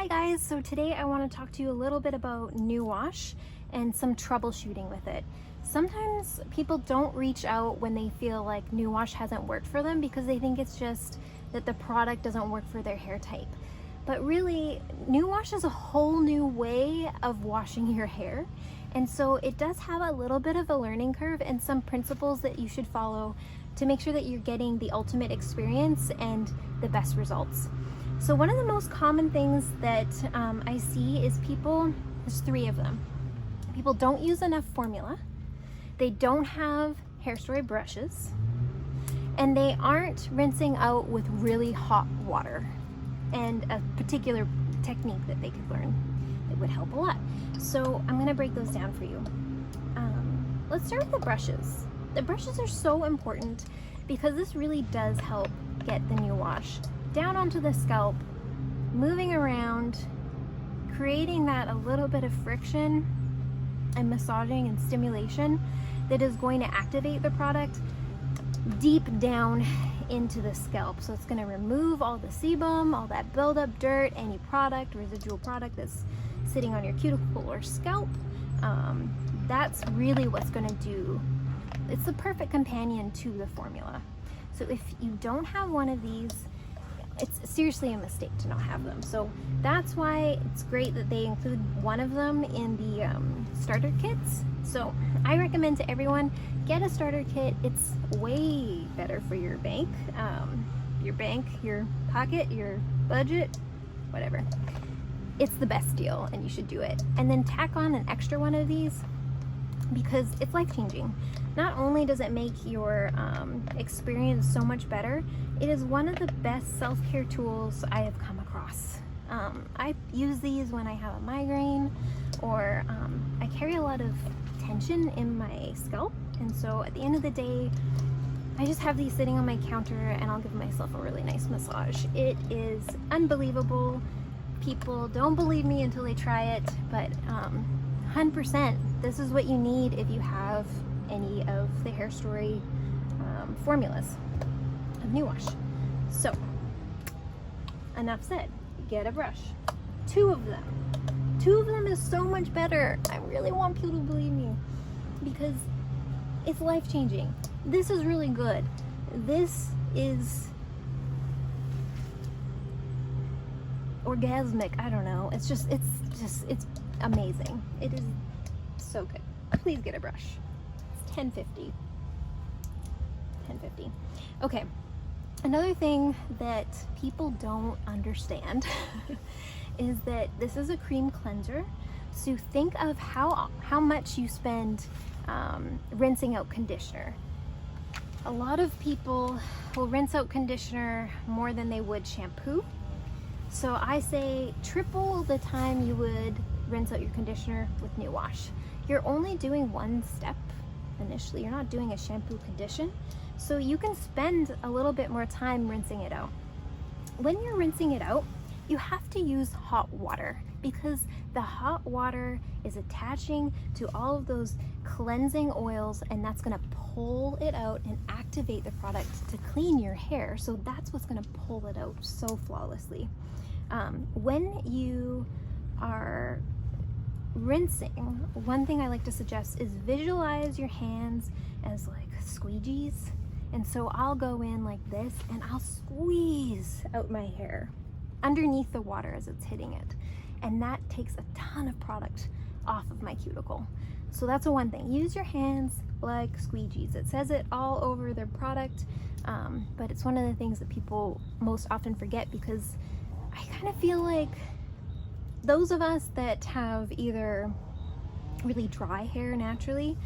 Hi guys, so today I want to talk to you a little bit about New Wash and some troubleshooting with it. Sometimes people don't reach out when they feel like New Wash hasn't worked for them because they think it's just that the product doesn't work for their hair type. But really, New Wash is a whole new way of washing your hair. And so it does have a little bit of a learning curve and some principles that you should follow to make sure that you're getting the ultimate experience and the best results. So one of the most common things that I see is there's three of them. People don't use enough formula, they don't have hair story brushes, and they aren't rinsing out with really hot water and a particular technique that they could learn that would help a lot. So I'm gonna break those down for you. Let's start with the brushes. The brushes are so important because this really does help get the New Wash down onto the scalp, moving around, creating that a little bit of friction and massaging and stimulation that is going to activate the product deep down into the scalp. So it's going to remove all the sebum, all that buildup dirt, any product, residual product that's sitting on your cuticle or scalp. That's really what's going to do. It's the perfect companion to the formula. So if you don't have one of these, it's seriously a mistake to not have them. So that's why it's great that they include one of them in the starter kits. So I recommend to everyone, get a starter kit. It's way better for your bank, your pocket, your budget, whatever. It's the best deal and you should do it. And then tack on an extra one of these because it's life-changing. Not only does it make your experience so much better, it is one of the best self-care tools I have come across. I use these when I have a migraine or I carry a lot of tension in my scalp, and so at the end of the day I just have these sitting on my counter and I'll give myself a really nice massage. It is unbelievable. People don't believe me until they try it, but 100% this is what you need if you have any of the Hair Story formulas of New Wash. So enough said, get a brush. Two of them is so much better. I really want people to believe me because it's life-changing. This is really good. This is orgasmic. I don't know, it's amazing. It is so good. Please get a brush. It's $10.50. Okay, another thing that people don't understand is that this is a cream cleanser. So think of how much you spend rinsing out conditioner. A lot of people will rinse out conditioner more than they would shampoo. So I say triple the time you would rinse out your conditioner with New Wash. You're only doing one step initially. You're not doing a shampoo condition. So you can spend a little bit more time rinsing it out. When you're rinsing it out, you have to use hot water because the hot water is attaching to all of those cleansing oils, and that's going to pull it out and activate the product to clean your hair. So that's what's going to pull it out so flawlessly. When you are rinsing, one thing I like to suggest is visualize your hands as like squeegees. And so I'll go in like this and I'll squeeze out my hair underneath the water as it's hitting it. And that takes a ton of product off of my cuticle. So that's one thing. Use your hands like squeegees. It says it all over their product, but it's one of the things that people most often forget because I kind of feel like those of us that have either really dry hair naturally,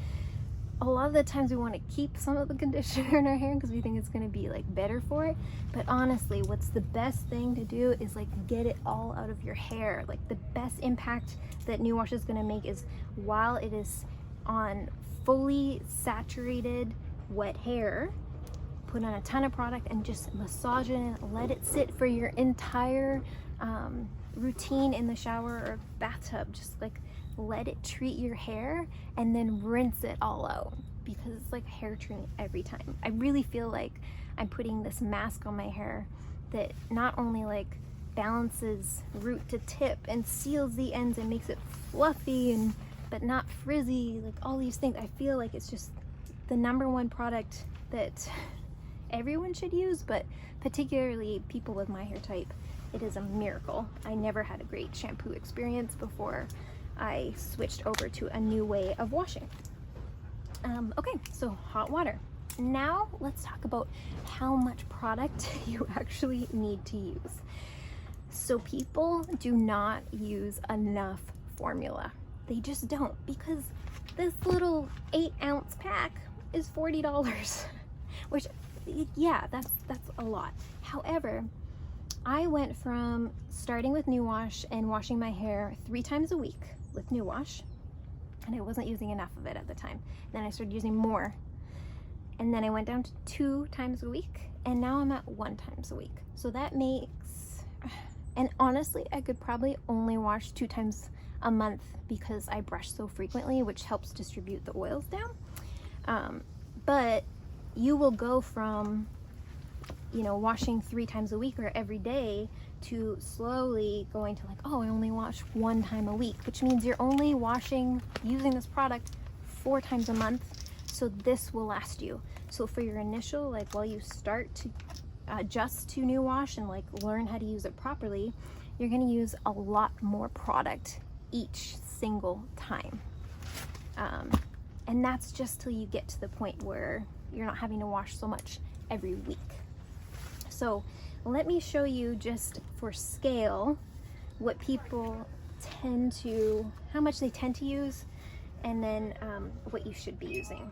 a lot of the times we want to keep some of the conditioner in our hair because we think it's going to be like better for it. But honestly, what's the best thing to do is like get it all out of your hair. Like the best impact that New Wash is going to make is while it is on fully saturated wet hair, put on a ton of product and just massage it and let it sit for your entire routine in the shower or bathtub. Just like let it treat your hair and then rinse it all out because it's like a hair treatment every time. I really feel like I'm putting this mask on my hair that not only like balances root to tip and seals the ends and makes it fluffy and but not frizzy, like all these things. I feel like it's just the #1 product that everyone should use, but particularly people with my hair type. It is a miracle. I never had a great shampoo experience before I switched over to a new way of washing. Okay, so hot water. Now let's talk about how much product you actually need to use. So people do not use enough formula. They just don't, because this little 8-ounce pack is $40, which, yeah, that's a lot. However, I went from starting with New Wash and washing my hair 3 times a week with New Wash, and I wasn't using enough of it at the time. Then I started using more, and then I went down to 2 times a week, and now I'm at 1 times a week. So that makes, and honestly, I could probably only wash 2 times a month because I brush so frequently, which helps distribute the oils down. But you will go from, you know, washing 3 times a week or every day to slowly going to like, oh, I only wash 1 time a week, which means you're only using this product 4 times a month. So this will last you. So for your initial, like while you start to adjust to New Wash and like learn how to use it properly, you're gonna use a lot more product each single time. And that's just till you get to the point where you're not having to wash so much every week. So let me show you just for scale what people tend to, how much they tend to use, and then what you should be using.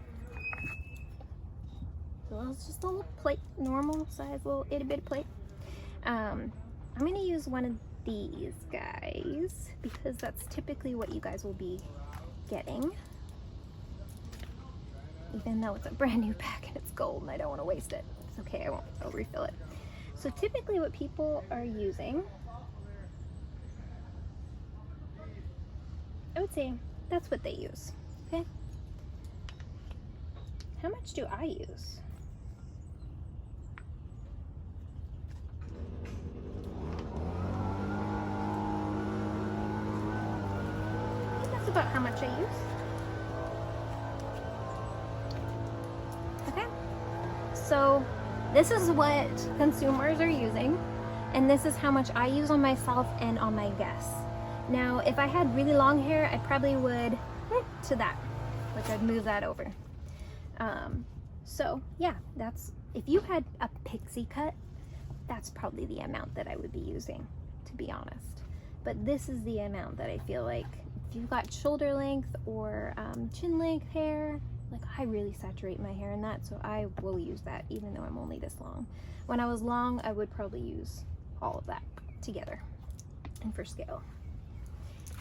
So it's just a little plate, normal size, little itty bitty plate. I'm gonna use one of these guys because that's typically what you guys will be getting. Even though it's a brand new pack and it's gold and I don't want to waste it. It's okay, I'll refill it. So typically what people are using, I would say that's what they use, okay? How much do I use? I think that's about how much I use. Okay, so this is what consumers are using, and this is how much I use on myself and on my guests. Now, if I had really long hair, I probably would to that, like I'd move that over. So yeah, that's, if you had a pixie cut, that's probably the amount that I would be using, to be honest. But this is the amount that I feel like if you've got shoulder length or chin length hair, like I really saturate my hair in that, so I will use that even though I'm only this long. When I was long, I would probably use all of that together and for scale.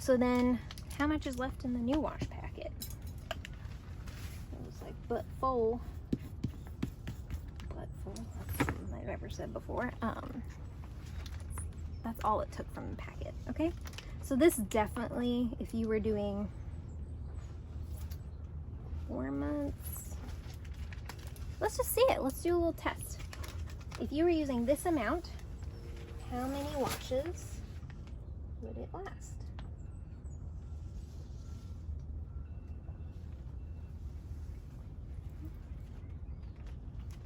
So then how much is left in the New Wash packet? It was like butt full, that's something I've ever said before. That's all it took from the packet, okay? So this definitely, if you were doing 4 months, let's just see it. Let's do a little test. If you were using this amount, how many washes would it last?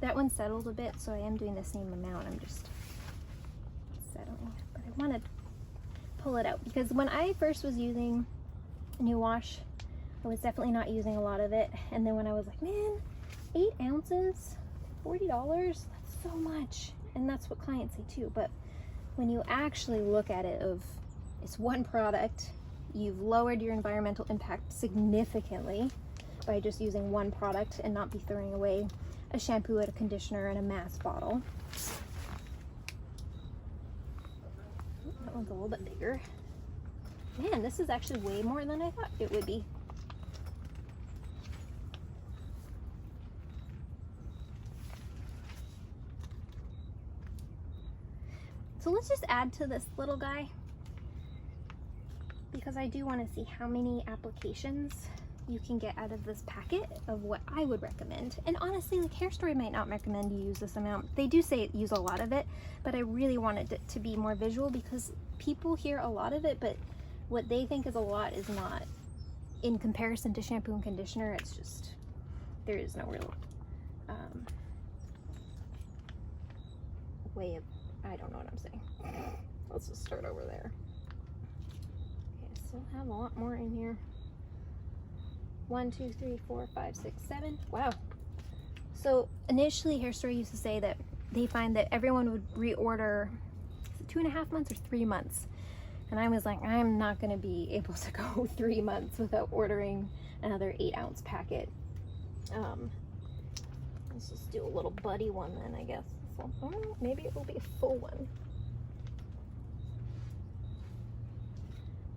That one settled a bit, so I am doing the same amount. I'm just settling, but I want to pull it out because when I first was using New Wash, I was definitely not using a lot of it. And then when I was like, man, 8 ounces, $40, that's so much. And that's what clients say too. But when you actually look at it, of it's one product, you've lowered your environmental impact significantly by just using one product and not be throwing away a shampoo, a conditioner, and a mask bottle. That one's a little bit bigger. Man, this is actually way more than I thought it would be. So let's just add to this little guy because I do want to see how many applications you can get out of this packet of what I would recommend. And honestly, like, Hair Story might not recommend you use this amount. They do say use a lot of it, but I really wanted it to be more visual because people hear a lot of it, but what they think is a lot is not. In comparison to shampoo and conditioner, it's just, there is no real way of, I don't know what I'm saying. Let's just start over there. Okay, I still have a lot more in here. 1, 2, 3, 4, 5, 6, 7. Wow. So initially Hair Story used to say that they find that everyone would reorder 2.5 months or 3 months. And I was like, I'm not going to be able to go 3 months without ordering another 8-ounce packet. Let's just do a little buddy one then, I guess. So, maybe it will be a full one.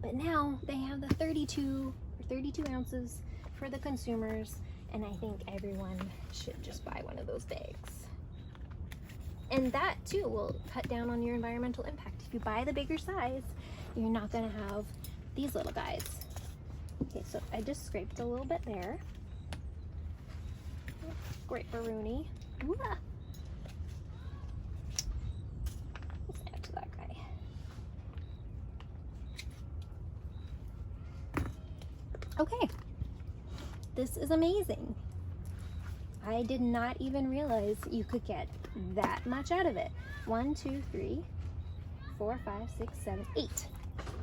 But now they have the 32 ounces for the consumers, and I think everyone should just buy one of those bags. And that too will cut down on your environmental impact. If you buy the bigger size, you're not going to have these little guys. Okay, so I just scraped a little bit there. Great Baruni. Let's add to that guy. Okay, this is amazing. I did not even realize you could get that much out of it. 1, 2, 3, 4, 5, 6, 7, 8.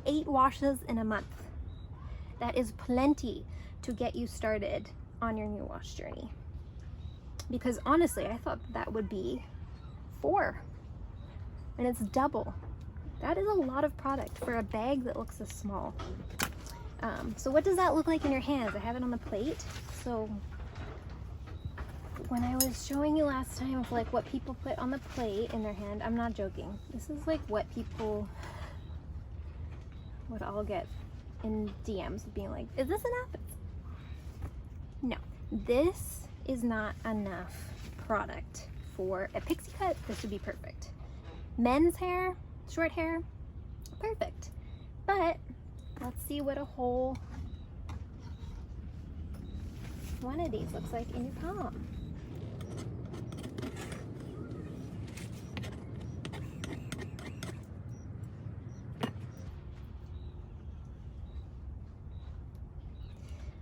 8 washes in a month. That is plenty to get you started on your new wash journey. Because honestly, I thought that would be 4. And it's double. That is a lot of product for a bag that looks this small. So what does that look like in your hands? I have it on the plate. So when I was showing you last time of like what people put on the plate in their hand, I'm not joking. This is like what people would all get in DMs being like, is this enough? No, this is not enough product for a pixie cut. This would be perfect. Men's hair, short hair, perfect. But let's see what a whole one of these looks like in your palm.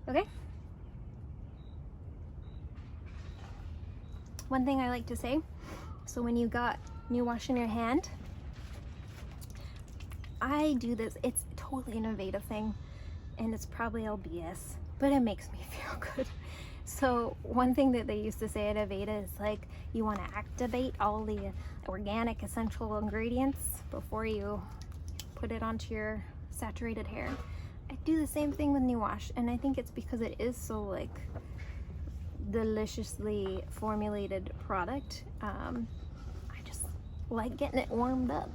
Okay. One thing I like to say, so when you got new wash in your hand, I do this, it's totally an Aveda thing, and it's probably all BS, but it makes me feel good. So one thing that they used to say at Aveda is like, you want to activate all the organic essential ingredients before you put it onto your saturated hair. I do the same thing with new wash, and I think it's because it is so like deliciously formulated product. I just like getting it warmed up,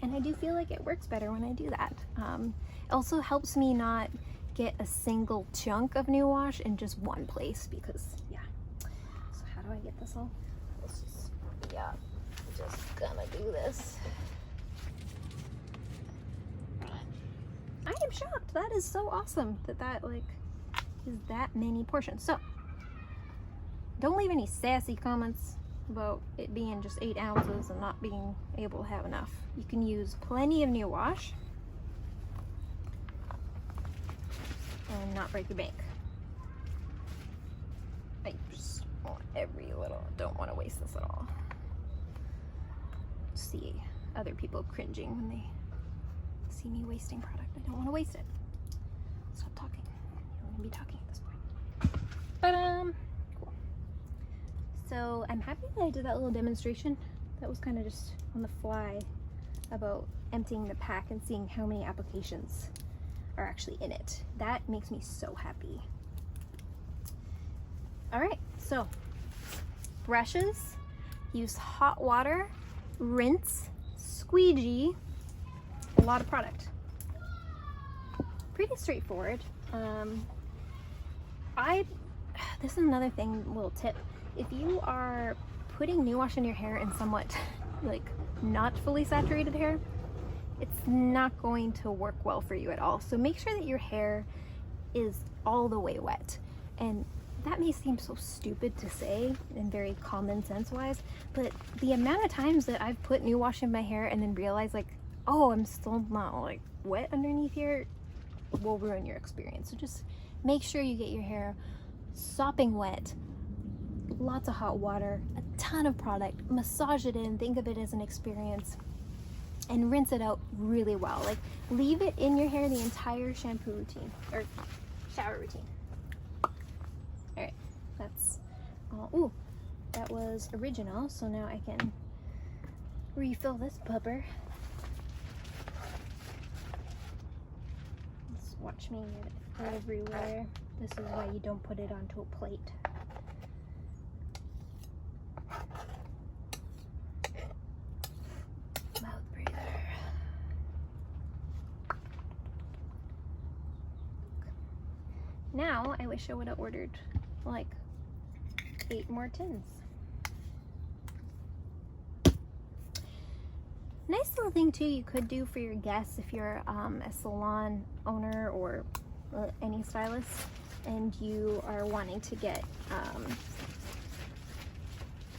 and I do feel like it works better when I do that. It also helps me not get a single chunk of new wash in just one place, because yeah. So how do I get this all? Let's just, yeah, just gonna do this. I am shocked. That is so awesome that like is that many portions. So don't leave any sassy comments about it being just 8 ounces and not being able to have enough. You can use plenty of new wash and not break your bank. I just want every little, don't want to waste this at all. See other people cringing when they see me wasting product. I don't want to waste it. Stop talking. You're gonna be talking at this point. But cool. So I'm happy that I did that little demonstration. That was kind of just on the fly about emptying the pack and seeing how many applications are actually in it. That makes me so happy. All right, so brushes, use hot water, rinse, squeegee, a lot of product. Pretty straightforward. This is another thing, little tip. If you are putting new wash in your hair in somewhat like not fully saturated hair, it's not going to work well for you at all. So make sure that your hair is all the way wet. And that may seem so stupid to say and very common sense wise, but the amount of times that I've put new wash in my hair and then realized like, oh, I'm still not like wet underneath here, will ruin your experience. So just make sure you get your hair sopping wet, lots of hot water, a ton of product, massage it in, think of it as an experience, and rinse it out really well. Like leave it in your hair the entire shampoo routine or shower routine. All right, that's all. Ooh, that was original, so now I can refill this pupper. Just watch me get it everywhere. This is why you don't put it onto a plate. Mouth breather. Now I wish I would have ordered like 8 more tins. Nice little thing too you could do for your guests if you're a salon owner or any stylist and you are wanting to get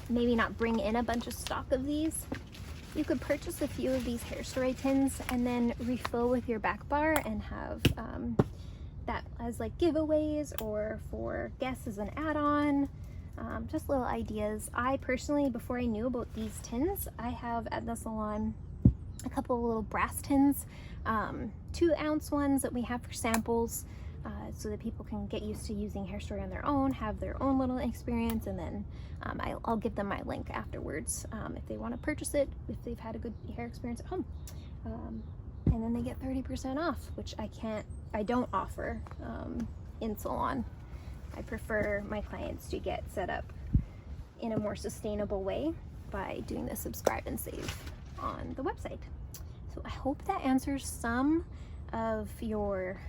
maybe not bring in a bunch of stock of these. You could purchase a few of these hair story tins and then refill with your back bar and have that as like giveaways or for guests as an add-on. Just little ideas. I personally, before I knew about these tins, I have at the salon a couple of little brass tins, 2-ounce ones that we have for samples, so that people can get used to using hair story on their own, have their own little experience, and then I'll give them my link afterwards if they want to purchase it, if they've had a good hair experience at home. And then they get 30% off, which I don't offer in salon. I prefer my clients to get set up in a more sustainable way by doing the subscribe and save on the website. So I hope that answers some of your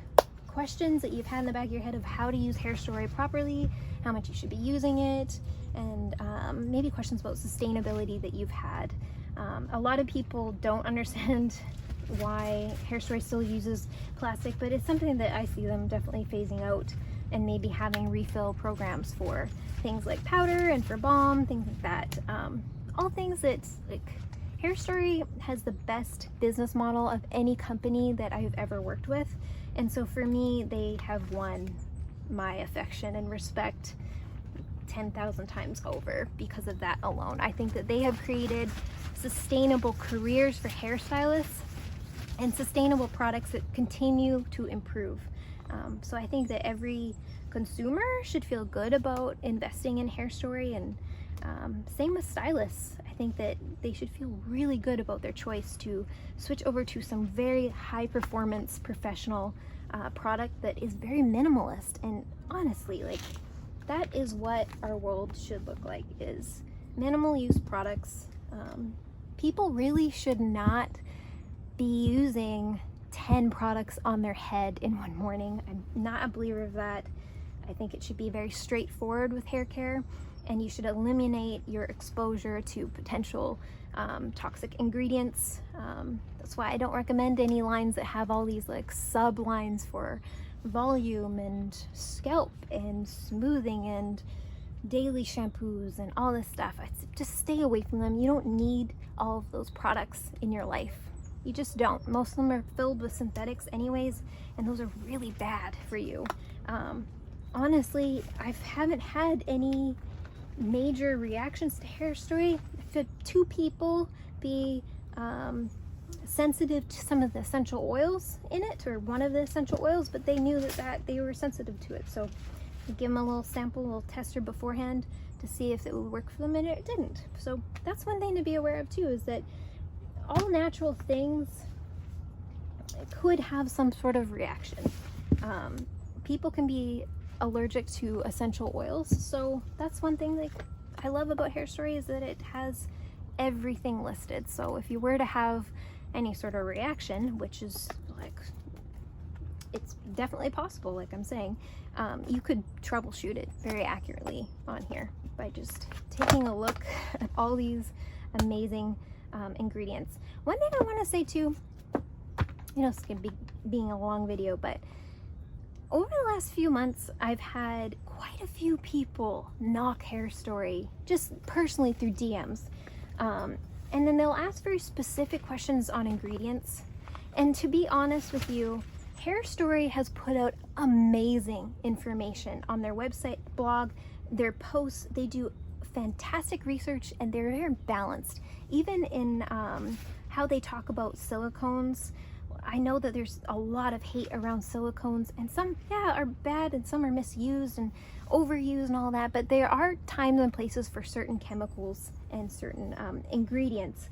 questions that you've had in the back of your head of how to use hair story properly, how much you should be using it, and maybe questions about sustainability that you've had. A lot of people don't understand why hair story still uses plastic, but it's something that I see them definitely phasing out, and maybe having refill programs for things like powder and for balm, things like that. All things that, like, hair story has the best business model of any company that I've ever worked with, and so for me they have won my affection and respect 10,000 times over because of that alone. I think that they have created sustainable careers for hairstylists and sustainable products that continue to improve. So I think that every consumer should feel good about investing in hair story, and same with stylists. I think that they should feel really good about their choice to switch over to some very high performance professional product that is very minimalist. And honestly, like, that is what our world should look like, is minimal use products. People really should not be using 10 products on their head in one morning. I'm not a believer of that. I think it should be very straightforward with hair care, and you should eliminate your exposure to potential toxic ingredients. That's why I don't recommend any lines that have all these like sub lines for volume and scalp and smoothing and daily shampoos and all this stuff. Just stay away from them. You don't need all of those products in your life. You just don't. Most of them are filled with synthetics anyways, and those are really bad for you. Honestly, I haven't had any major reactions to hair story. I've had 2 people be sensitive to some of the essential oils in it, or one of the essential oils, but they knew that they were sensitive to it. So I give them a little sample, a little tester beforehand to see if it would work for them, and it didn't. So that's one thing to be aware of too, is that all natural things could have some sort of reaction. People can be allergic to essential oils, so that's one thing like I love about hair story, is that it has everything listed. So if you were to have any sort of reaction, which is like, it's definitely possible, like I'm saying, you could troubleshoot it very accurately on here by just taking a look at all these amazing ingredients. One thing I want to say too, you know, it's gonna be being a long video, but Over the last few months, I've had quite a few people knock Hair Story, just personally through DMs. And then they'll ask very specific questions on ingredients. And to be honest with you, Hair Story has put out amazing information on their website, blog, their posts. They do fantastic research and they're very balanced. Even in how they talk about silicones, I know that there's a lot of hate around silicones, and some, yeah, are bad and some are misused and overused and all that, but there are times and places for certain chemicals and certain ingredients.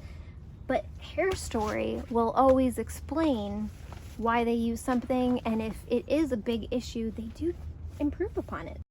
But Hair Story will always explain why they use something, and if it is a big issue, they do improve upon it.